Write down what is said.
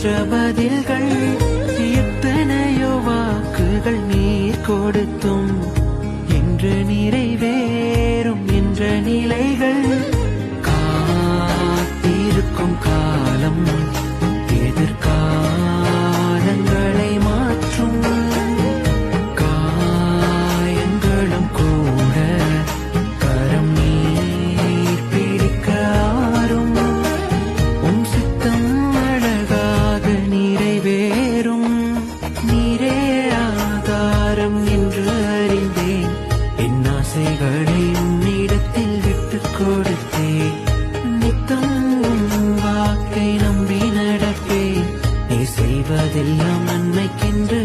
பதில்கள் எத்தனையோ வாக்குகள் நீர் கொடுத்தும் என்று நிறைவேறும் என்ற நிலைகள் காத்திருக்கும் காலம் எதிர்காலங்களை மாற்றும் காயங்களும் கூட கரம் நீர் பிடிக்க ஆறும் உம் சித்தம் அழகாக நிறைவேறும் நீரே ஆதாரம் என்று அறிந்தேன் என் ஆசைகளை உன்னிடத்தில் விட்டுக் கொடுத்தேன் நித்தம் உன் வாக்கை நம்பி நடப்பேன் நீ செய்வதெல்லாம் நன்மைக்கென்று